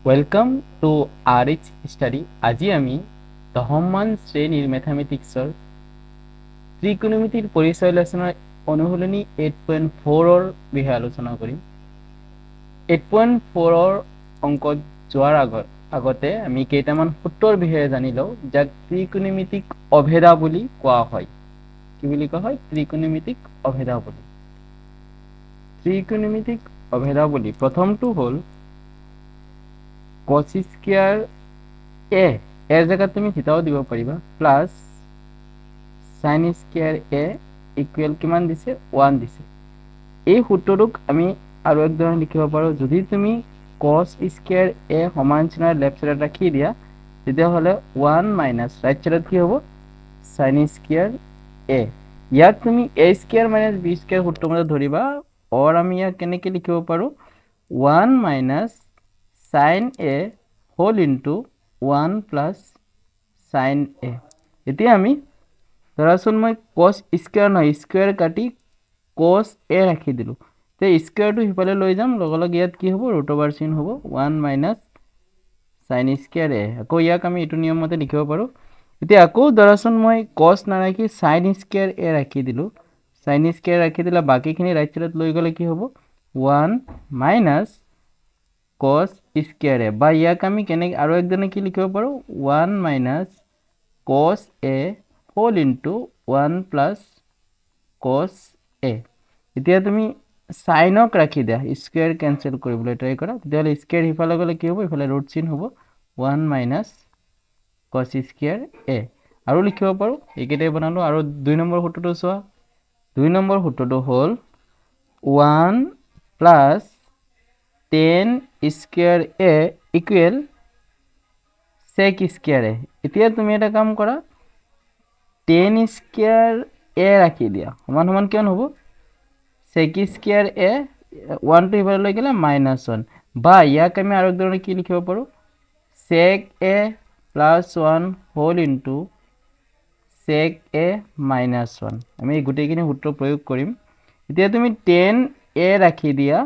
Welcome to আৰএইচ study. আজি আমি দশমমান শ্ৰেণীৰ মেথামেটিক্সৰ ত্ৰিকোণমিতিৰ পৰিচয় আলোচনাৰ অনুশীলনী 8.4ৰ বিষয়ে আলোচনা কৰিম। 8.4ৰ অংকত যোৱাৰ আগতে আমি কেইটামান সূত্ৰৰ বিষয়ে জানি লওঁ, যাক ত্ৰিকোণমিতিক অভেদা বুলি কোৱা হয়। কি বুলি কোৱা হয়? ত্ৰিকোণমিতিক অভেদাৱলী। ত্ৰিকোণমিতিক অভেদাৱলী প্ৰথমটো হ'ল cos স্কয়াৰ a এৰ জায়গা তুমি থিতাও দিব পাৰিবা plus sin square a equal কিমান দিছে 1 দিছে। এই সূত্ৰটোক আমি আৰু এক ধৰণে লিখিব পাৰো, যদি তুমি cos স্কয়াৰ a সমান চিহ্নৰ লেফট সাইডত ৰাখি দিয়া তেতিয়া হলে 1 মাইনাস রাইট সাইডত কি হ'ব sin স্কয়ার a। ইয়াক তুমি a square minus b square সূত্ৰৰ মতে ধৰিবা, অৰ আমি ইয়াক কেনেকৈ লিখিব পাৰো 1 minus sin a whole into 1 plus sin a। এতিয়া আমি ধৰাচোন মই cos স্কয়াৰ নহয় স্কয়াৰ কাটি cos a ৰাখি দিলো, তে স্কয়াৰটো হিফালে লৈ যাম, লগলগ ইয়াত কি হ'ব ৰুট ওভাৰ চিন হ'ব 1 মাইনাস sin স্কয়াৰ a। আকৌ ইয়াক আমি এইটো নিয়ম মতে লিখিব পাৰো। এতিয়া আকৌ ধৰাচোন মই cos নাৰাখি sin স্কয়াৰ a ৰাখি দিলো, sin স্কয়াৰ ৰাখি দিলে বাকিখিনি ৰাইট সাইডত লৈ গ'লে কি হ'ব 1 মাইনাস cos স্কয়ার a, বা ইয়াক আমি কেনে আৰু একদনে কি লিখিব পাৰো 1 minus cos a whole into 1 plus cos a। এতিয়া তুমি সাইনক ৰাখি দিয়া স্কয়াৰ ক্যান্সেল কৰিবলৈ ট্ৰাই কৰা, তেতিয়াহলে স্কয়াৰ হিফালে গলে কি হ'ব ইফালে ৰুট চিন হ'ব 1 মাইনাস cos স্কয়াৰ a। আৰু লিখিব পাৰো এইকেইটাই বনালো। আৰু 2 নম্বৰ সূত্ৰটো চোৱা, 2 নম্বৰ সূত্ৰটো হ'ল 1 plus tan square a equal sec square a। এতিয়া তুমি এটা কাম কৰা tan স্কয়াৰ a ৰাখি দিয়া, সমান সমান কিমান হ'ব sec স্কয়ার a 1 টো ইফালে লৈ গ'লে -1, বা ইয়াক আমি আৰু এক ধৰণে কি লিখিব পাৰো sec a plus 1 whole into sec a minus 1। আমি এই গোটেইখিনি সূত্র প্ৰয়োগ কৰিম। এতিয়া তুমি tan a ৰাখি দিয়া,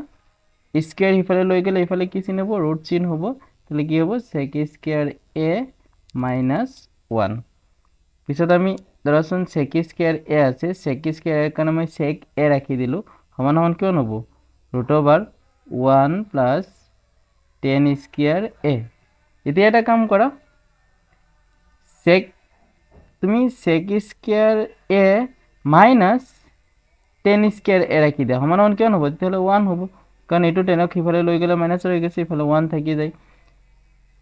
স্কয়াৰ ইফালে লৈ গ'লে ইফালে কি চিন হ'ব ৰুট চিন হ'ব, তাহলে কি হ'ব sec স্কয়াৰ a minus 1। পিছত আমি ধৰাচোন sec স্কয়াৰ a আছে, sec স্কয়াৰ a কাৰণে মই sec a ৰাখি দিলো, সমান সমান কিমান হ'ব root over 1 plus tan square a। এতিয়া এটা কাম কৰা sec তুমি sec square a minus tan square a রাখি দিয়া, সমান সমান কিমান হ'ব তেতিয়াহলে 1 হ'ব, কাৰণ এইটো 10ক ইফালে লৈ গ'লে মাইনাস হৈ গৈছে, ইফালে 1 থাকি যায়।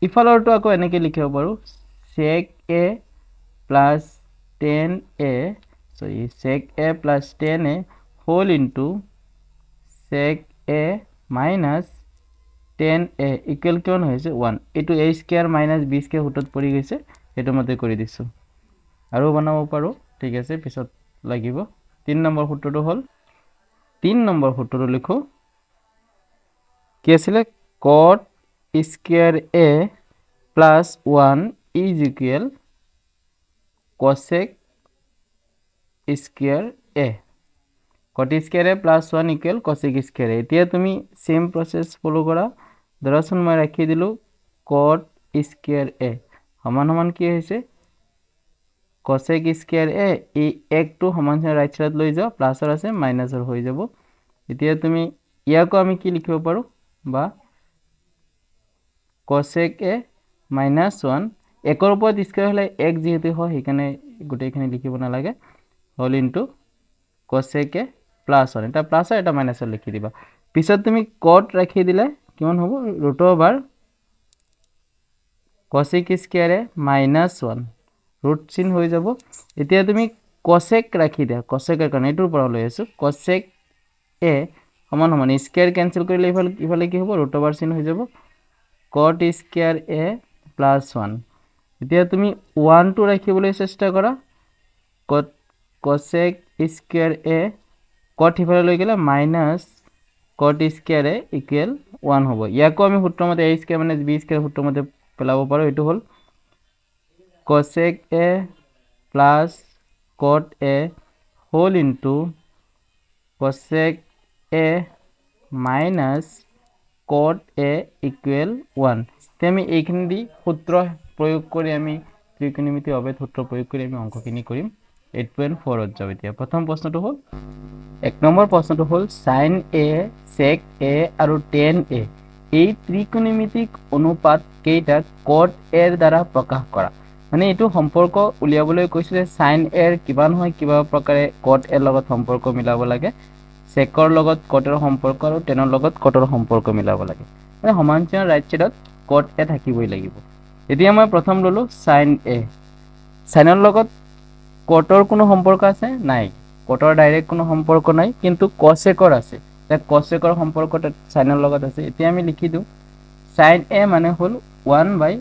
ইফালৰটো আকৌ এনেকৈ লিখিব পাৰো sec a plus tan a sec a plus tan a whole into sec a minus tan a equal কিমান হৈছে 1। এইটো a square minus b square সূত্ৰত পৰি গৈছে, সেইটো মতে কৰি দিছো। আৰু বনাব পাৰো, ঠিক আছে পিছত লাগিব। 3 নম্বৰ সূত্ৰটো হ'ল 3 নম্বৰ সূত্ৰটো লিখো কি আছিল cot square a plus 1 is equal cosec square a। cot square a plus 1 equal cosec square a। এতিয়া তুমি সেম প্রসেস ফলো কৰা, ধৰাচোন মই ৰাখি দিলো cot স্কয়াৰ a সমান সমান কি হৈছে cosec স্কয়াৰ a, এই একটো সমান চিহ্ন ৰাইট সাইডত লৈ যাও, প্লাসৰ আছে মাইনাসৰ হৈ যাব। এতিয়া তুমি ইয়াকো আমি কি লিখিব পাৰো বা cosec a minus 1 একৰ ওপৰত স্কয়াৰ হলে 1 যেহেতু হয় সেইকাৰণে গোটেইখিনি লিখিব নালাগে, whole into cosec a plus 1, এটা প্লাস আর এটা মাইনাসৰ লিখি দিবা। পিছত তুমি cot ৰাখি দিলে কিমান হ'ব root over cosec square a minus 1 root চিন হৈ যাব। এতিয়া তুমি cosec ৰাখি দিয়া, cosec কাৰণে এটোৰ পৰা লৈ আছো cosec a সমান সমান স্কয়াৰ ক্যান্সেল কৰিলে ইফালে কি হ'ব ৰুট ওভাৰ চিন হৈ যাব cot স্কয়াৰ a plus 1। এতিয়া তুমি 1 টো ৰাখিবলৈ চেষ্টা কৰা, cosec স্কয়ার a cot ইফালে লৈ গ'লে minus cot square a equal 1 হ'ব। ইয়াকো আমি সূত্ৰৰ মতে a square minus b square সূত্ৰৰ মতে পেলাব পাৰো, এটো হ'ল cosec a plus cot a whole into cosec a minus cot a equal 1। এতিয়া আমি এইখিনি দি সূত্ৰ প্ৰয়োগ কৰি আমি ত্ৰিকোণমিতি অভেদ সূত্ৰ প্ৰয়োগ কৰি আমি অংকখিনি কৰিম 8.4 ত যাও এতিয়া প্ৰথম প্ৰশ্নটো হ'ল এক নম্বৰ প্ৰশ্নটো হ'ল sin a sec a আৰু tan a এই ত্ৰিকোণমিতিক অনুপাত কেইটা cot a ৰ দ্বাৰা প্ৰকাশ কৰা মানে এটো সম্পৰ্ক উলিয়াবলৈ কৈছিলে sin a ৰ কিমান হয় কিবা প্ৰকাৰে cot a লগত সম্পৰ্ক মিলাব লাগে sec ৰ লগত cot ৰ সম্পৰ্ক আৰু tan ৰ লগত cot ৰ সম্পৰ্ক মিলাব লাগে মানে সমান্তৰাল ৰাইট সাইডত cot a থাকিবই লাগিব এতিয়া মই প্ৰথম ললো sin a sin ৰ লগত cot ৰ কোনো সম্পৰ্ক আছে নাই cot ৰ ডাইৰেক্ট কোনো সম্পৰ্ক নাই কিন্তু cosec ৰ আছে তে cosec ৰ সম্পৰ্কটা sin ৰ লগত আছে এতিয়া আমি লিখি দিও sin a মানে হল 1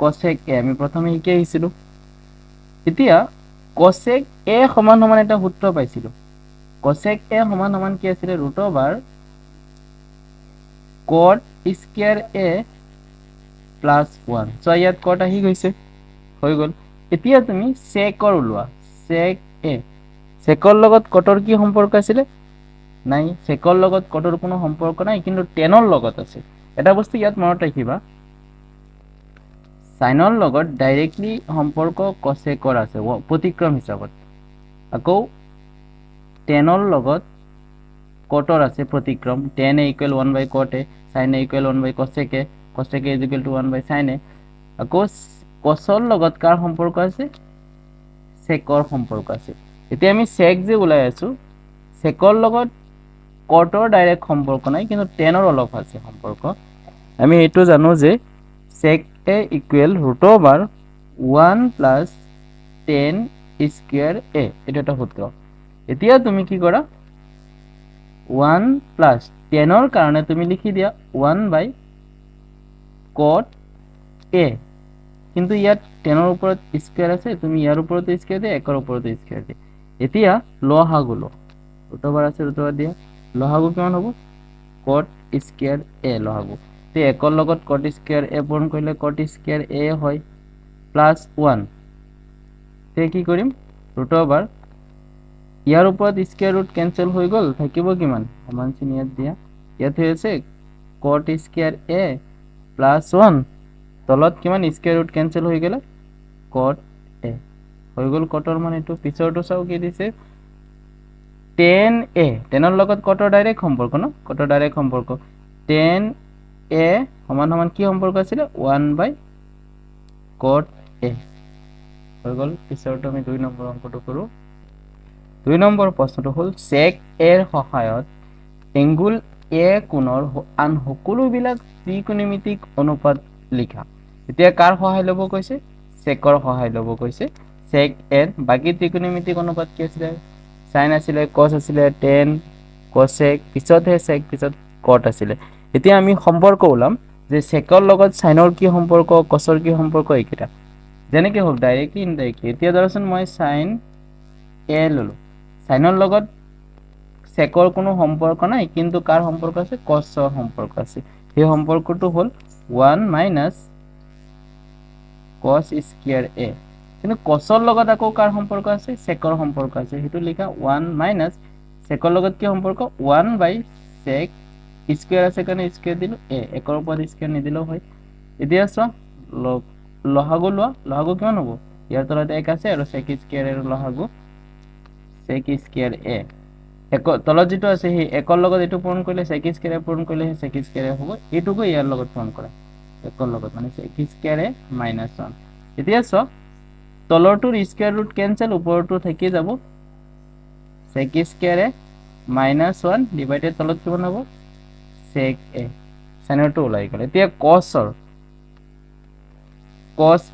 cosec a আমি প্ৰথমে কি আহিছিল এতিয়া cosec a সমান সমান এটা সূত্ৰ পাইছিল cosec a সমান সমান কি আছিল cot square a plus 1 so ইয়াত cot আহি গৈছে হৈ গল এতিয়া তুমি sec ৰ উলোৱা sec a sec ৰ লগত cot ৰ কি সম্পৰ্ক আছিল নাই sec ৰ লগত cot ৰ কোনো সম্পৰ্ক নাই কিন্তু tan ৰ লগত আছে এটা বস্তু ইয়াত মনত ৰাখিবা sin ৰ লগত ডাইৰেক্টলি সম্পৰ্ক cosec ৰ আছে প্ৰতিক্ৰম হিচাপত আকৌ tan ৰ লগত cot ৰ আছে প্ৰতিক্ৰম tan a = 1 cot a sin a = 1 cosec a cosec a = 1 sin a আকৌ cos ৰ লগত কাৰ সম্পৰ্ক আছে sec ৰ সম্পৰ্ক আছে এতিয়া আমি sec যে উলাই আছো sec ৰ লগত cot ৰ ডাইৰেক্ট সম্পৰ্ক নাই কিন্তু tan ৰ অলপ আছে সম্পৰ্ক আমি এটো জানো যে sec a = 1 plus tan square a এটা একটা সূত্র এতিয়া তুমি কি কৰা 1 plus tan ৰ কাৰণে তুমি লিখি দিয়া 1 cot a কিন্তু ইয়াত tan ৰ ওপৰত স্কয়াৰ আছে তুমি ইয়াৰ ওপৰত স্কয়াৰ দিয়া একৰ ওপৰত স্কয়াৰ দিয়া এতিয়া লহাগু ৰুটওভাৰ আছে ৰুটওভাৰ দিয়া লহাগু কিমান হ'ব cot square a লহাগু তে একৰ লগত cot square a পূৰণ কৰিলে cot square a হয় প্লাস 1 তে কি কৰিম ৰুটওভাৰ ইয়াৰ ওপৰত স্কয়াৰ ৰুট ক্যান্সেল হৈ গল থাকিব কিমান সমান চিন ইয়াত দিয়া ইয়াত হৈছে cot square a প্লাস 1 তলত কিমান স্কয়াৰ ৰুট ক্যান্সেল হৈ গেল cot a হৈ গল cot ৰ মান এটো পিছৰটো চাও কি দিছে tan a tan ৰ লগত cot ৰ ডাইৰেক্ট সম্পৰ্ক ন cot ৰ ডাইৰেক্ট সম্পৰ্ক tan a সমান সমান কি সম্পৰ্ক আছিল 1 cot a হৈ গল পিছৰটো আমি 2 নম্বৰ অংকটো কৰো 2 নম্বৰ প্ৰশ্নটো হ'ল sec a ৰ সহায়ত এংগুল a কোণৰ আন সকলো বিলাক ত্ৰিকোণমিতিক অনুপাত লিখা এতিয়া কাৰ সহায় লব কৈছে sec ৰ সহায় লব কৈছে sec a ৰ বাকি ত্ৰিকোণমিতিক অনুপাত কি আছিল sin আছিল cos আছিল tan cosec পিছত হে sec পিছত cot আছিল এতিয়া আমি সম্পৰ্ক ওলাম যে sec ৰ লগত sin ৰ কি সম্পৰ্ক cos ৰ কি সম্পৰ্ক এইকেইটা যেনেকৈ হোক ডাইৰেক্টলি ইনডাইৰেক্টলি এতিয়া ধৰচোন মই sin a ললো sin ৰ লগত sec ৰ কোনো সম্পৰ্ক নাই কিন্তু কাৰ সম্পৰ্ক আছে cos ৰ সম্পৰ্ক আছে এই সম্পৰ্কটো হ'ল 1 - cos square a কিন্তু cos ৰ লগত আকৌ কাৰ সম্পৰ্ক আছে sec ৰ সম্পৰ্ক আছে হেতু লিখা 1 - sec ৰ লগত কি সম্পৰ্ক 1/sec স্কয়াৰ আছে কাৰণে স্কয়াৰ দিলো a একৰ ওপৰত স্কয়াৰ নিদিলেও হয় এতিয়া চ লহাগু কিমান হ'ব ইয়াৰ তলত 1 আছে আৰু sec স্কয়াৰ এৰ লহাগু sec স্কয়াৰ a এক তলত যেটো আছে হে একৰ লগত এটো পূৰণ কৰিলে sec স্কয়াৰ পূৰণ কৰিলে sec স্কয়াৰ হ'ব এটুকু ইয়াৰ লগত পূৰণ কৰা একৰ লগত মানে sec স্কয়াৰ a - 1 এতিয়া চ তলৰটোৰ স্কয়াৰ ৰুট ক্যান্সেল ওপৰটো থাকি যাব sec স্কয়াৰ a - 1 ডিভাইডেড তলত কিমান হ'ব sec a সাইনৰটো ওলাই গ'ল এতিয়া cos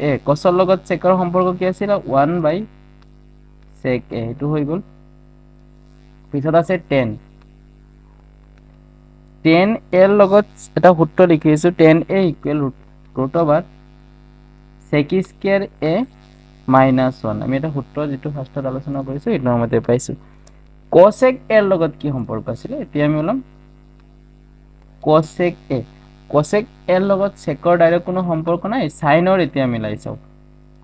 a cos ৰ লগত sec ৰ সম্পৰ্ক কি আছিল 1/sec a এটো হৈ গ'ল পিছত আছে tan a ৰ লগত এটা সূত্ৰ লিখিছো tan a = √/sec square a - 1 আমি এটা সূত্ৰ যেটো ফাৰ্ষ্টত আলোচনা কৰিছো এই নৰমতে পাইছো cosec a ৰ লগত কি সম্পৰ্ক আছিল এতিয়া আমি ওলাম cosec a ৰ লগত sec ৰ ডাইৰেক্ট কোনো সম্পৰ্ক নাই sin ৰ এতিয়া মিলাই চাও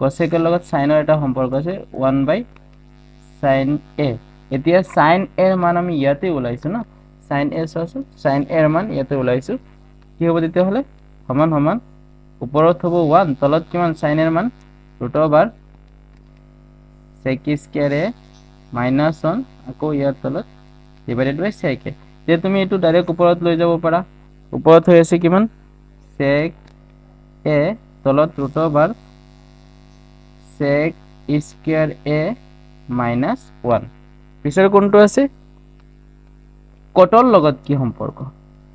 cosec ৰ লগত sin ৰ এটা সম্পৰ্ক আছে 1/sin a এতিয়া sin a ৰ মান আমি ইয়াতে ওলাইছো না sin a চাওছো sin a ৰ মান ইয়াতে ওলাইছো কি হ'ব তেতিয়া হলে সমান সমান ওপৰত হ'ব 1 তলত কিমান সাইনৰ মান √/sec² a -1 আকৌ ইয়াৰ তলত /sec a যে তুমি এটো ডাইৰেক্ট ওপৰত লৈ যাব পাৰা ওপৰত হৈ আছে কিমান sec a তলত √/sec² a -1 পিছৰ কোনটো আছে কটৰ লগত কি সম্পৰ্ক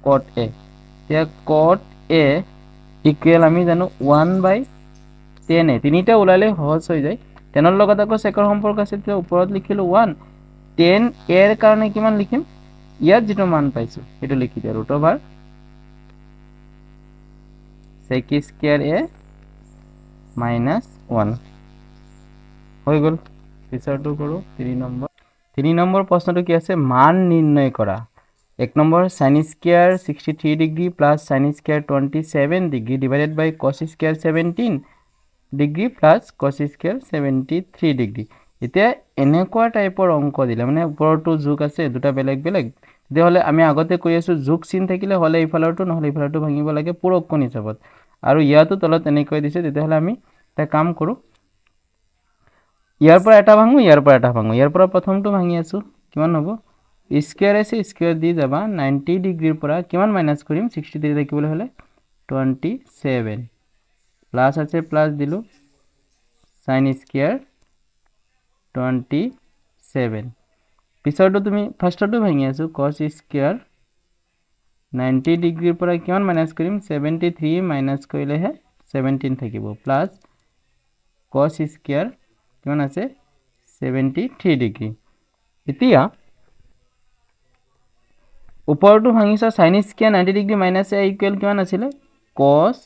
cot a এতিয়া cot a ইকুৱেল আমি জানো 1/10 a তিনিটা ওলালে সহজ হৈ যায় 10 ৰ লগত আকৌ সেকৰ সম্পৰ্ক আছে তেতিয়া ওপৰত লিখিলো 1 10 a ৰ কাৰণে কিমান লিখিম ইয়াত যেটো মান পাইছো এটো লিখি দিয়া √/sec² a -1 হৈ গল পিছৰটো কৰো 3 নম্বৰ প্ৰশ্নটো কি আছে মান নিৰ্ণয় কৰা 1 number sin² 63 degree plus sin² 27 degree divided by cos² 17 degree plus cos² 73 degree এতিয়া এনেকুৱা টাইপৰ অংক দিলে মানে ওপৰটো যোগ আছে দুটা বেলেগ বেলেগ তেতিয়াহলে আমি আগতে কৈ আছো যোগ চিন থাকিলে হলে ইফালৰটো নহলে ইফালৰটো ভাঙিব লাগে পূৰক কোণ হিচাপত আৰু ইয়াতো তলত এনেকৈ দিছে তেতিয়াহলে আমি এটা কাম কৰো ইয়াৰ পৰা এটা ভাঙো ইয়াৰ পৰা এটা ভাঙো ইয়াৰ পৰা প্ৰথমটো ভাঙি আছো কিমান হ'ব স্কয়াৰ আছে স্কয়াৰ দি যাবা 90 ডিগ্ৰীৰ পৰা কিমান মাইনাস কৰিম 63 দেখিবলৈ হলে 27 প্লাস আছে প্লাস দিলো sin² 27 পিছৰটো তুমি ফাৰ্ষ্টটো ভাঙি আছো cos² 90 ডিগ্ৰীৰ পৰা কিমান মাইনাস কৰিম 73 মাইনাস কৰিলেহে 17 থাকিব প্লাস cos² কিমান আছে 73 ডিগ্ৰী এতিয়া ওপৰটো ভাঙিছা sin² 90 degree minus a equal কিমান আছিল cos²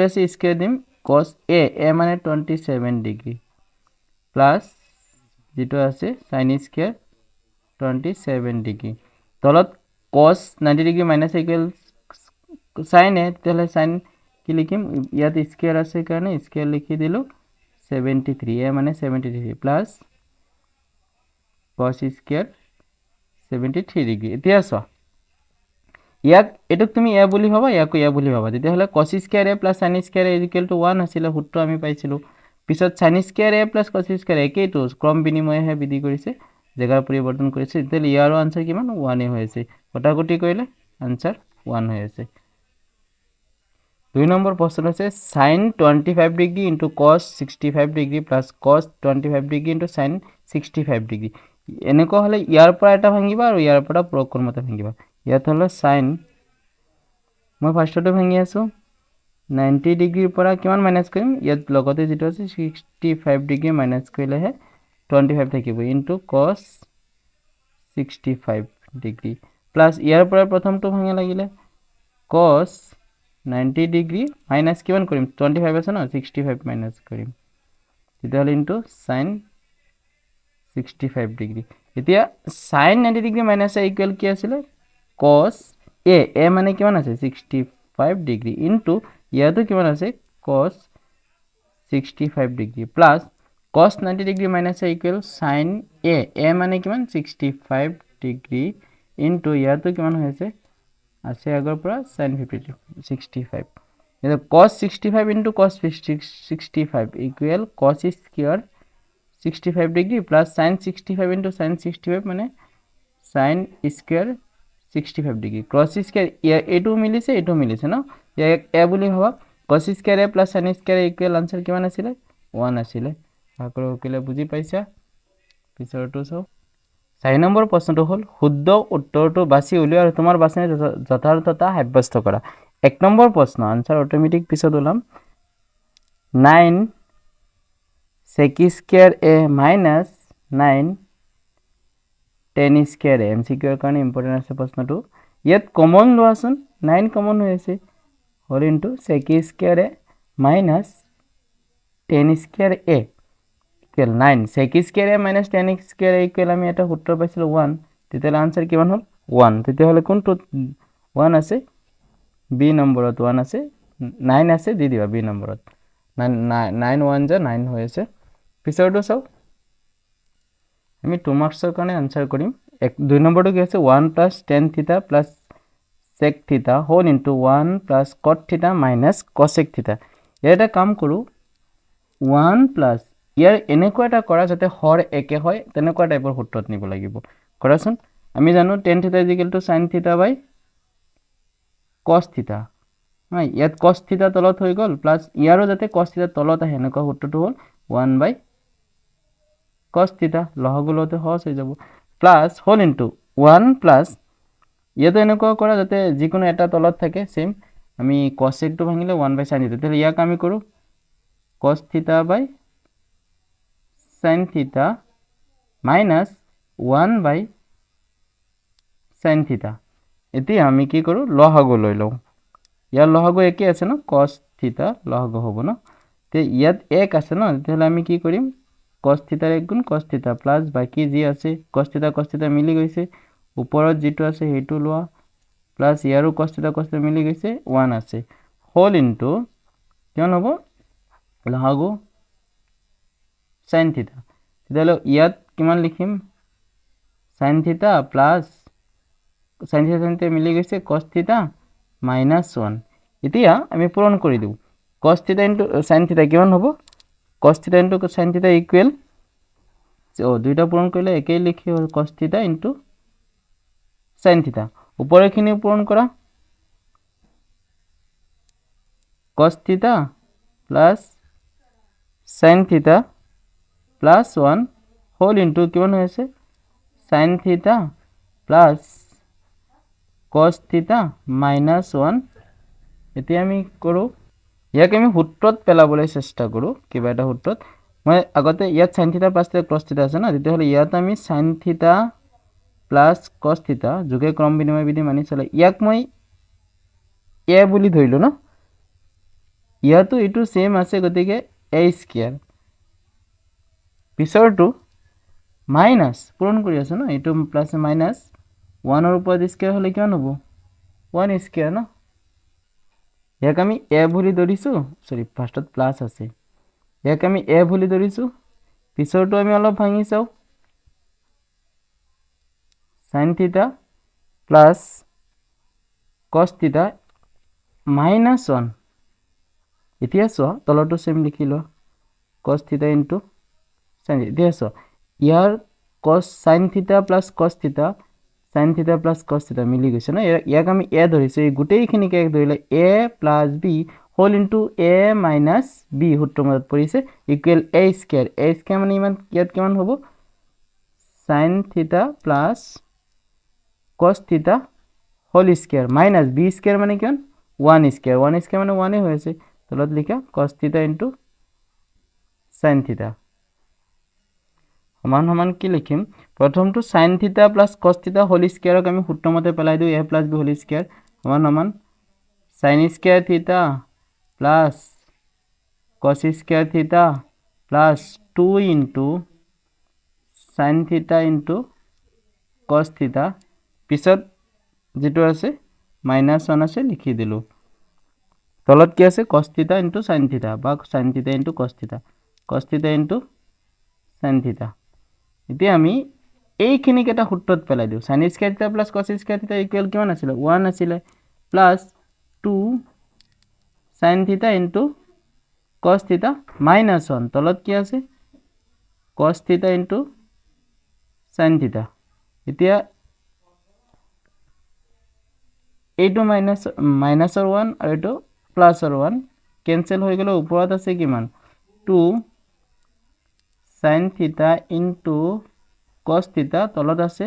আছে স্কয়াৰ দিম cos a মানে 27 ডিগ্ৰী প্লাস যেটো আছে sin² 27 ডিগ্ৰী তলত cos 90 degree minus equal sin a তেলে sin কি লিখিম ইয়াত স্কয়াৰ আছে কাৰণে স্কয়াৰ লিখি দিলো 73 a মানে 73 প্লাস cos² 73 ডিগ্ৰী এতিয়া চ ইয়াক এটুক তুমি a বুলি ভাবা ইয়াকো a বুলি ভাবা তেতিয়া হলে cos² a sin² a 1 আছিল সূত্ৰ আমি পাইছিলো পিছত sin² a cos² একেইটো ক্ৰম বিনিময়হে বিধি কৰিছে জাগাৰ পৰিৱৰ্তন কৰিছে তেতিয়া ইয়াৰো আনসাৰ কিমান 1 এ হৈ আছে কটাকটি কৰিলে আনসাৰ 1 হৈ আছে 2 নম্বৰ প্ৰশ্ন আছে sin 25 degree into cos 65 degree plus cos 25 degree into sin 65 degree এনেকুৱা হলে ইয়াৰ পৰা এটা ভাঙিবা আৰু ইয়াৰ পৰা পূৰক মতে ভাঙিবা ইয়াত হলো sin মই ফাৰ্ষ্টটো ভাঙি আছো 90 ডিগ্ৰীৰ পৰা কিমান মাইনাস কৰিম ইয়াত লগতে যেটো আছে 65 ডিগ্ৰী মাইনাস কৰিলেহে 25 থাকিব into cos 65 ডিগ্ৰী প্লাস ইয়াৰ পৰা প্ৰথমটো ভাঙা লাগিলে cos 90 ডিগ্ৰী মাইনাস কিমান কৰিম 25 আছে না 65 মাইনাস কৰিম তেতিয়াহলে into sin 65 ডিগ্ৰী এতিয়া sin 90 degree minus a equal কি আছিল cos a মানে কিমান আছে 65 ডিগ্ৰী into ইয়াতো কিমান আছে cos 65 degree plus cos 90 degree minus a equal sin a মানে কিমান 65 ডিগ্ৰী into ইয়াতো কিমান হৈছে আছে আগৰ পৰা sin 65 এটা cos 65 into cos 65 equal cos square 65 degree plus sin 65 into sin 65 মানে sin square 65 degree cos square এটো মিলিছে ন এ বুলি ভাবা cos square a plus sin square equal answer কিমান আছিল 1 আছিল আকৰো কিলে বুজি পাইছা পিছৰটো সব 4 নম্বৰ প্ৰশ্নটো হল শুদ্ধ উত্তৰটো বাছি উলিয়া আৰু তোমাৰ বাছনে যথাৰ্থতা সাব্যস্ত কৰা 1 নম্বৰ প্ৰশ্ন आंसर অটোমেটিক পিছত ওলাম 9 sec square a minus 9 tan square a MCQ এর কাৰণে ইম্পৰ্টেন্ট আছে প্ৰশ্নটো ইয়াত কমন লোৱাচোন 9 কমন হৈ আছে হল into sec square a minus tan square a equal 9 sec square a minus tan square a equal আমি এটা সূত্ৰ পাইছিলো 1 তেতিয়ালে आंसर কিমান হল 1 তেতিয়ালে কোনটো 1 আছে বি নম্বৰত 1 আছে 9 আছে দি দিবা বি নম্বৰত 9 1 যা 9 হৈ আছে পিছৰটো চাও আমি 2 মাৰ্কছৰ কাৰণে आंसर কৰিম 2 নম্বৰটো কি আছে 1 + tan θ + sec theta whole into 1 plus cot theta minus cosec theta. ইয়াৰ এটা কাম কৰোঁ 1 plus ইয়াৰ এনেকুৱা এটা কৰা যাতে হৰ একে হয় তেনেকুৱা টাইপৰ সূত্ৰত নিব লাগিব কৰাচোন আমি জানো tan theta is equal to sin theta by cos theta হয় ইয়াত cos theta তলত হৈ গল প্লাস ইয়াৰো যাতে cos theta তলত আহে এনেকুৱা সূত্ৰটো হ'ল 1 by cos theta লহগুলতে হস হৈ যাব প্লাস হোল ইনটু 1 প্লাস ইয়াতে এনেকুৱা কৰা যাতে যিকোনো এটা তলত থাকে সেম আমি cosec টো ভাঙিলে 1 by sin theta তাহলে ইয়াক আমি কৰো cos theta by sin theta minus 1 by sin theta এতিয়া আমি কি কৰো লহগু লৈ লও ইয়াৰ লহগু একে আছে ন cos theta লহগু হ'ব ন তে ইয়াত এক আছে ন তাহলে আমি কি কৰিম cos theta এক গুণ cos theta প্লাস বাকি যি আছে cos theta মিলি গৈছে ওপৰত যেটো আছে হেতু লোৱা প্লাস ইয়াৰো cos theta মিলি গৈছে 1 আছে হোল ইনটু কিমান হ'ব লহগু sin theta তাহলে ইয়াত কিমান লিখিম sin theta plus sin theta মিলি গৈছে cos theta minus 1 এতিয়া আমি পূৰণ কৰি দিও cos theta into sin theta কিমান হ'ব cos theta into sin theta equal দুইটা পূৰণ কৰিলে একেই লিখি হ'ল cos theta into sin theta উপৰখিনি পূৰণ কৰা cos theta plus sin theta plus 1 whole into কিমান হৈছে sin theta plus cos theta minus 1 এতিয়া আমি কৰো ইয়াক আমি সূত্ৰত পেলাবলৈ চেষ্টা কৰো কিবা এটা সূত্ৰত মই আগতে ইয়াত sin theta plus cos theta আছে না তেতিয়া হলে ইয়াত আমি sin theta plus cos theta যোগে ক্ৰম বিনিময় বিধি মানি চলে ইয়াক মই a বুলি ধৰিলো ন ইয়াতো এটো সেম আছে গতিকে a স্কয়াৰ পিছৰটো মাইনাস পূৰণ কৰি আছে ন এটো প্লাস মাইনাস 1 ৰ ওপৰত স্কয়াৰ হলে কিমান হ'ব 1 স্কয়াৰ ন ইয়াক আমি a বুলি ধৰিছো সৰি ফাৰ্ষ্টত প্লাস আছে ইয়াক আমি a বুলি ধৰিছো পিছৰটো আমি অলপ ভাঙি চাও sin theta plus cos theta minus 1 এতিয়া সো তলটো সেম লিখিলো cos theta into sin এতিয়া সো ইয়াৰ cos sin theta plus cos theta sin theta plus cos theta মিলি গৈছে না ইয়াক আমি a ধৰিছো এই গুটেইখিনিকে এক ধৰিলে a plus b whole into a minus b সূত্ৰৰ মত পৰিছে ইকুৱেল a স্কয়াৰ মানে ইমান ইয়াত কিমান হ'ব sin theta plus cos theta whole square minus b square মানে কিমান 1 square মানে 1 হৈ আছে তলত লিখা cos theta into sin theta সমান সমান কি লিখিম প্ৰথমটো sin theta plus cos theta whole square ক আমি সূত্ৰ মতে পেলাই দিও a plus b whole square সমান সমান sin square theta plus cos square theta plus 2 into sin theta into cos theta পিছত যেটো আছে -1 আছে লিখি দিলো তলত কি আছে cos theta into sin theta বা sin theta into cos theta into sin theta এতিয়া আমি এইখিনিক এটা সূত্ৰত পেলাই দিও sin square theta plus cos square theta equal কিমান আছিল 1 আছিল plus 2 sin theta into cos theta minus 1 তলত কি আছে cos theta into sin theta এতিয়া এইটো মাইনাসৰ 1 আৰু এইটো প্লাসৰ 1 কেনসেল হৈ গলে ওপৰত আছে কিমান 2 sin theta into cos theta তলত আছে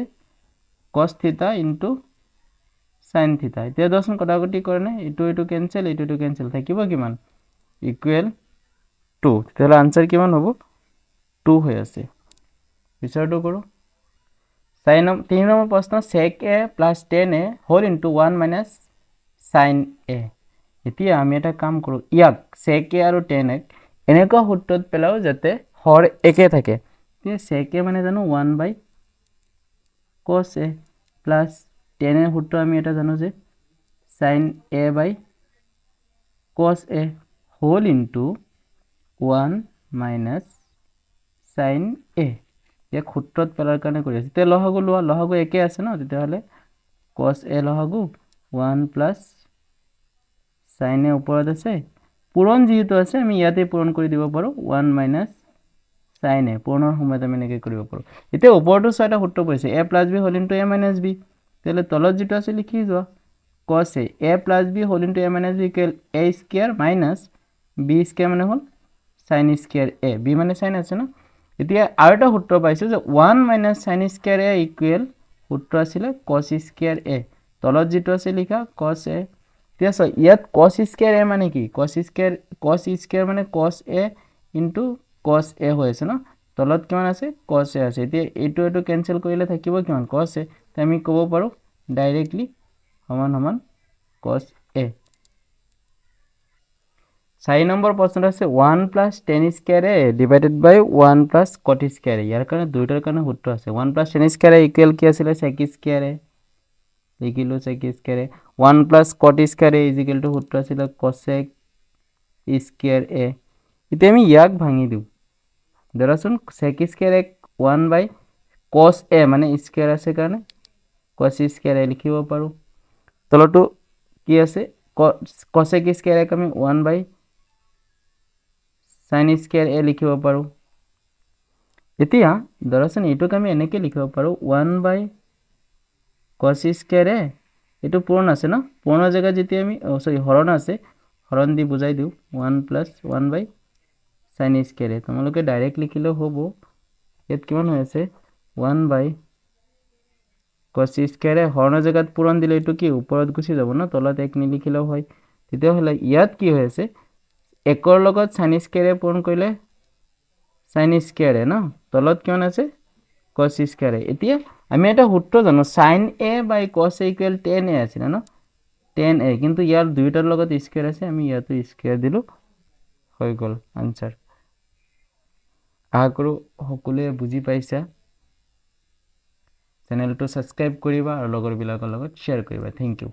cos theta into sin theta এতিয়া দছন কটাকটি কৰনে এইটো কেনসেল কেনসেল থাকিব কিমান ইকুৱেল 2 তেতিয়াহলে আনসাৰ কিমান হ'ব 2 হৈ আছে বিচাৰটো কৰো sin 3 নম্বৰ প্ৰশ্ন sec a plus tan a whole into 1 minus sin a এতিয়া আমি এটা কাম কৰো ইয়াক sec a আৰু tan a এনেকুৱা সূত্ৰত পেলাও যাতে হৰ একে থাকে তে sec a মানে জানো 1 by cos a plus tan a সূত্ৰ আমি এটা জানো যে sin a by cos a whole into 1 minus sin a এক সূত্ৰত পেলাৰ কাৰণে কৰি আছে তে লহগু লোৱা লহগু একে আছে ন তেতিয়া হলে cos a লহগু 1 plus sin a ওপৰত আছে পূৰণ যেহেতু আছে আমি ইয়াতে পূৰণ কৰি দিব পাৰো 1 মাইনাস sin a পূৰণৰ সময়ত আমি এনেকৈ কৰিব পাৰো এতিয়া ওপৰটো ছয়টা সূত্ৰ পৰিছে a plus b whole into a minus b তেলে তলত যেটো আছে লিখি যোৱা cos a plus b whole into a minus b equal a square minus b square মানে হল sin square a b মানে sin আছে না এতিয়া আৰু এটা সূত্ৰ পাইছো যে 1 minus sin square a equal সূত্ৰ আছিল cos square a তলত যেটো আছে লিখা cos a ঠিক আছে ইয়াত cos square a মানে কি cos square মানে cos a into cos a হৈ আছে না তলত কিমান আছে cos a আছে এতিয়া এটো ক্যান্সেল কৰিলে থাকিব কিমান cos a তে আমি ক'ব পাৰো ডাইৰেক্টলি সমান সমান cos a 4 নম্বৰ প্ৰশ্নটো আছে 1 plus tan square a divided by 1 plus cot square a ইয়াৰ কাৰণে দুইটাৰ কাৰণে সূত্ৰ আছে 1 plus tan square a equal কি আছিল sec square a লিখিলো sec square a 1 plus cot square a is equal to সূত্ৰ আছিল cosec square a এতিয়া আমি ইয়াক ভাঙি দিও ধৰাচোন sec square a 1 by cos a মানে স্কয়াৰ আছে কাৰণে cos square a লিখিব পাৰো তলটো কি আছে cosec square a আমি 1 by sin square a লিখিব পাৰো এতিয়া ধৰাচোন এটোক আমি এনেকৈ লিখিব পাৰো 1 by cos square a এটো পূৰণ আছে না পূৰণৰ জায়গা যেতিয়া আমি সৰি হৰণ আছে হৰণ দি বুজাই দিও 1 plus 1 by sin square a তোমালোকে ডাইৰেক্ট লিখিলেও হ'ব ইয়াত কিমান হৈ আছে 1 by cos square a হৰণৰ জায়গাত পূৰণ দিলে এটো কি ওপৰত গুছি যাব না তলত এক নিলিখিলেও হয় তেতিয়া হলে ইয়াত কি হৈ আছে একৰ লগত sin square a পূৰণ কৰিলে sin square a না তলত কিমান আছে cos square a এতিয়া আমি এটা সূত্ৰ জানো sin a by cos a equal tan a আছিল না tan a কিন্তু ইয়াৰ দুইটাৰ লগত স্কয়াৰ আছে আমি ইয়াতো স্কয়াৰ দিলো হৈ গল আনসাৰ আশা কৰো সকলোৱে বুজি পাইছা চেনেলটো সাবস্ক্ৰাইব কৰিবা আৰু লগৰ বিলাকৰ লগত শেয়াৰ কৰিবা থ্যাংক ইউ